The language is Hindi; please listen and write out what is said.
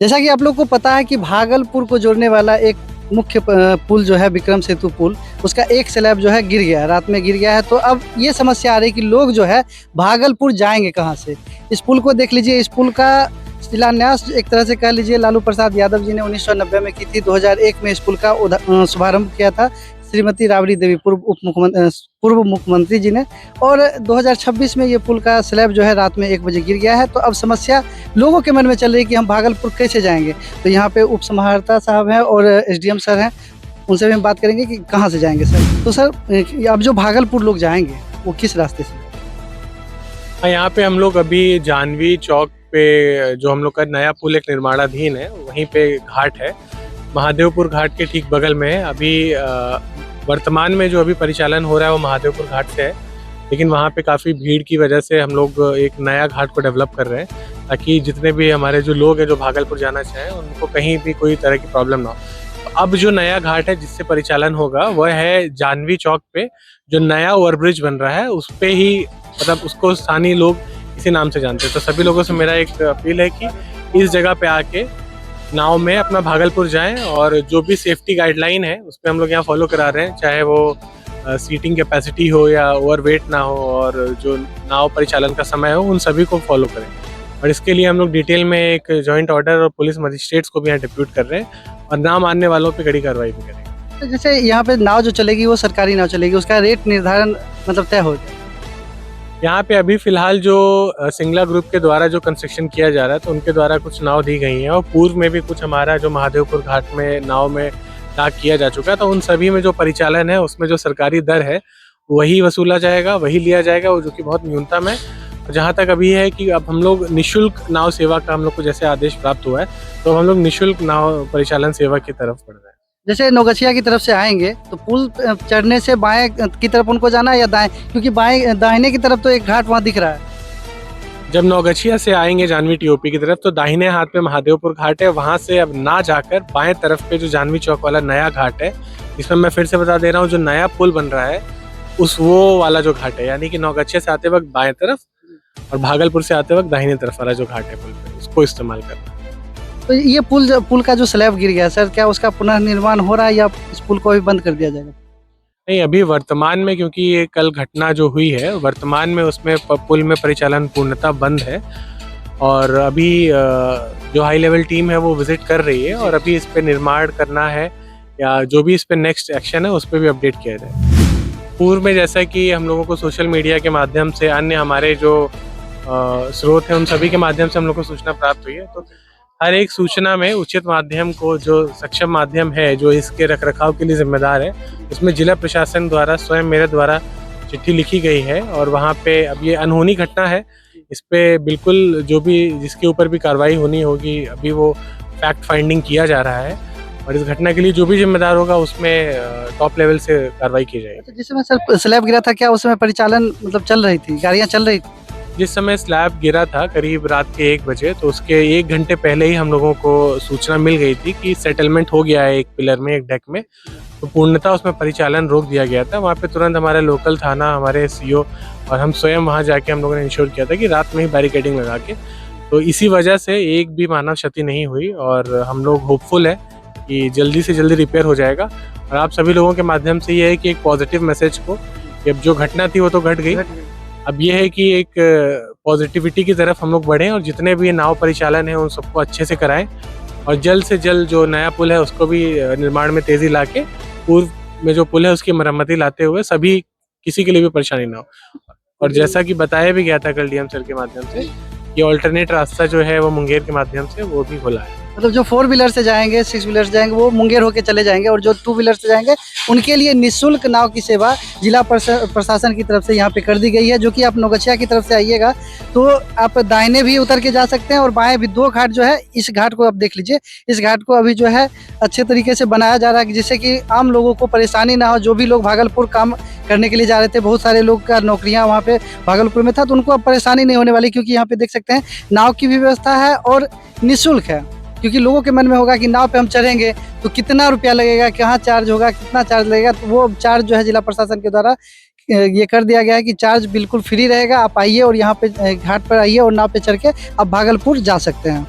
जैसा कि आप लोग को पता है कि भागलपुर को जोड़ने वाला एक मुख्य पुल जो है विक्रम सेतु पुल, उसका एक स्लैब जो है गिर गया है, रात में गिर गया है। तो अब ये समस्या आ रही है कि लोग जो है भागलपुर जाएँगे कहाँ से? इस पुल को देख लीजिए, इस पुल का शिलान्यास एक तरह से कह लीजिए लालू प्रसाद यादव जी ने 1990 में की थी, 2001 में इस पुल का शुभारंभ किया था श्रीमती राबड़ी देवी पूर्व मुख्यमंत्री जी ने, और 2026 में ये पुल का स्लैब जो है रात में 1 बजे गिर गया है। तो अब समस्या लोगों के मन में चल रही है कि हम भागलपुर कैसे जाएँगे? तो यहाँ पे उप समाहर्ता साहब हैं और एसडीएम सर हैं, उनसे भी हम बात करेंगे कि कहाँ से जाएँगे सर? तो सर अब जो भागलपुर लोग जाएँगे, वो किस रास्ते से? हाँ, यहाँ पे हम लोग अभी जानवी चौक पे जो हम लोग का नया पुल एक निर्माणाधीन है, वहीं पे घाट है। महादेवपुर घाट के ठीक बगल में है। अभी वर्तमान में जो अभी परिचालन हो रहा है वो महादेवपुर घाट से है, लेकिन वहाँ पे काफ़ी भीड़ की वजह से हम लोग एक नया घाट को डेवलप कर रहे हैं, ताकि जितने भी हमारे जो लोग हैं जो भागलपुर जाना चाहें उनको कहीं भी कोई तरह की प्रॉब्लम ना हो। तो अब जो नया घाट है जिससे परिचालन होगा वह है जानवी चौक पे, जो नया ओवरब्रिज बन रहा है उस पे ही, मतलब उसको स्थानीय लोग इसी नाम से जानते हैं। तो सभी लोगों से मेरा एक अपील है कि इस जगह पे आके नाव में अपना भागलपुर जाएं, और जो भी सेफ्टी गाइडलाइन है उस पर हम लोग यहाँ फॉलो करा रहे हैं, चाहे वो सीटिंग कैपेसिटी हो या ओवरवेट ना हो, और जो नाव परिचालन का समय हो, उन सभी को फॉलो करें। और इसके लिए हम लोग डिटेल में एक जॉइंट ऑर्डर और पुलिस मजिस्ट्रेट्स को भी यहाँ डिप्यूट कर रहे हैं, और ना मानने वालों पे कड़ी कार्रवाई भी करेंगे। तो जैसे यहाँ पे नाव जो चलेगी वो सरकारी नाव चलेगी, उसका रेट निर्धारण मतलब तय हो जाए? यहाँ पे अभी फिलहाल जो सिंगला ग्रुप के द्वारा जो कंस्ट्रक्शन किया जा रहा है, तो उनके द्वारा कुछ नाव दी गई हैं, और पूर्व में भी कुछ हमारा जो महादेवपुर घाट में नाव में डाक किया जा चुका है। तो उन सभी में जो परिचालन है उसमें जो सरकारी दर है वही वसूला जाएगा, वही लिया जाएगा, वो जो कि बहुत न्यूनतम है। जहाँ तक अभी है कि अब हम लोग निःशुल्क नाव सेवा का हम लोग को जैसे आदेश प्राप्त हुआ है, तो हम लोग निःशुल्क नाव परिचालन सेवा की तरफ बढ़ रहे हैं। जैसे नौगछिया की तरफ से आएँगे तो पुल चढ़ने से बाएँ की तरफ उनको जाना है या दाएँ? क्योंकि दाहिने की तरफ तो एक घाट वहाँ दिख रहा है। जब नौगछिया से आएंगे जानवी टीओपी की तरफ, तो दाहिने हाथ पे महादेवपुर घाट है, वहां से अब ना जाकर बाएं तरफ पे जो जानवी चौक वाला नया घाट है, इसमें मैं फिर से बता दे रहा हूँ, जो नया पुल बन रहा है उस वो वाला जो घाट है, यानी कि नौगछिया से आते वक्त बाएं तरफ और भागलपुर से आते वक्त दाहिने तरफ वाला जो घाट है पुल पे, उसको इस्तेमाल करना। तो ये पुल का जो स्लैब गिर गया सर, क्या उसका पुनर्निर्माण हो रहा है या इस पुल को भी बंद कर दिया जाएगा? नहीं, अभी वर्तमान में, क्योंकि ये कल घटना जो हुई है, वर्तमान में उसमें पुल में परिचालन पूर्णतः बंद है, और अभी जो हाई लेवल टीम है वो विजिट कर रही है, और अभी इस पे निर्माण करना है या जो भी इस पे नेक्स्ट एक्शन है उस पे भी अपडेट किया जाए। पूर्व में जैसा कि हम लोगों को सोशल मीडिया के माध्यम से, अन्य हमारे जो स्रोत हैं उन सभी के माध्यम से हम लोग को सूचना प्राप्त हुई है, तो हर एक सूचना में उचित माध्यम को, जो सक्षम माध्यम है जो इसके रखरखाव के लिए जिम्मेदार है, उसमें जिला प्रशासन द्वारा स्वयं मेरे द्वारा चिट्ठी लिखी गई है, और वहाँ पे अब ये अनहोनी घटना है, इस पे बिल्कुल जो भी जिसके ऊपर भी कार्रवाई होनी होगी, अभी वो फैक्ट फाइंडिंग किया जा रहा है, और इस घटना के लिए जो भी जिम्मेदार होगा उसमें टॉप लेवल से कार्रवाई की जाएगी। तो जिस समय सर स्लैब गिरा था, क्या उस समय परिचालन मतलब चल रही थी, गाड़ियाँ चल रही थी? जिस समय स्लैब गिरा था करीब रात के 1 बजे, तो उसके 1 घंटे पहले ही हम लोगों को सूचना मिल गई थी कि सेटलमेंट हो गया है एक पिलर में, एक डेक में, तो पूर्णतः उसमें परिचालन रोक दिया गया था। वहाँ पे तुरंत हमारे लोकल थाना, हमारे सीओ और हम स्वयं वहाँ जाके हम लोगों ने इंश्योर किया था कि रात में ही बैरिकेडिंग लगा के, तो इसी वजह से एक भी मानव क्षति नहीं हुई, और हम लोग होपफुल है कि जल्दी से जल्दी रिपेयर हो जाएगा। और आप सभी लोगों के माध्यम से ये है कि एक पॉजिटिव मैसेज को, कि अब जो घटना थी वो तो घट गई, अब ये है कि एक पॉजिटिविटी की तरफ हम लोग बढ़ें, और जितने भी नाव परिचालन है उन सबको अच्छे से कराएं, और जल्द से जल्द जो नया पुल है उसको भी निर्माण में तेजी लाके पूर्व में जो पुल है उसकी मरम्मती लाते हुए सभी किसी के लिए भी परेशानी ना हो। और जैसा कि बताया भी गया था कल डीएम सर के माध्यम से, ये ऑल्टरनेट रास्ता जो है वो मुंगेर के माध्यम से वो भी खुला है। मतलब जो 4 व्हीलर से जाएँगे, 6 व्हीलर से जाएँगे वो मुंगेर होके चले जाएँगे, और जो 2 व्हीलर से जाएँगे उनके लिए निःशुल्क नाव की सेवा जिला प्रशासन की तरफ से यहाँ पे कर दी गई है। जो कि आप नौगछिया की तरफ से आइएगा तो आप दाहिने भी उतर के जा सकते हैं, और बाएँ भी 2 घाट जो है, इस घाट को आप देख लीजिए, इस घाट को अभी जो है अच्छे तरीके से बनाया जा रहा है, जिससे कि आम लोगों को परेशानी ना हो। जो भी लोग भागलपुर काम करने के लिए जा रहे थे, बहुत सारे लोग का नौकरियाँ वहाँ पे भागलपुर में था, तो उनको अब परेशानी नहीं होने वाली, क्योंकि यहाँ पे देख सकते हैं नाव की भी व्यवस्था है और निःशुल्क है। क्योंकि लोगों के मन में होगा कि नाव पे हम चढ़ेंगे तो कितना रुपया लगेगा, कहाँ चार्ज होगा, कितना चार्ज लगेगा, तो वो चार्ज जो है जिला प्रशासन के द्वारा ये कर दिया गया है कि चार्ज बिल्कुल फ्री रहेगा। आप आइए और यहाँ पे घाट पर आइए और नाव पे चढ़ के आप भागलपुर जा सकते हैं।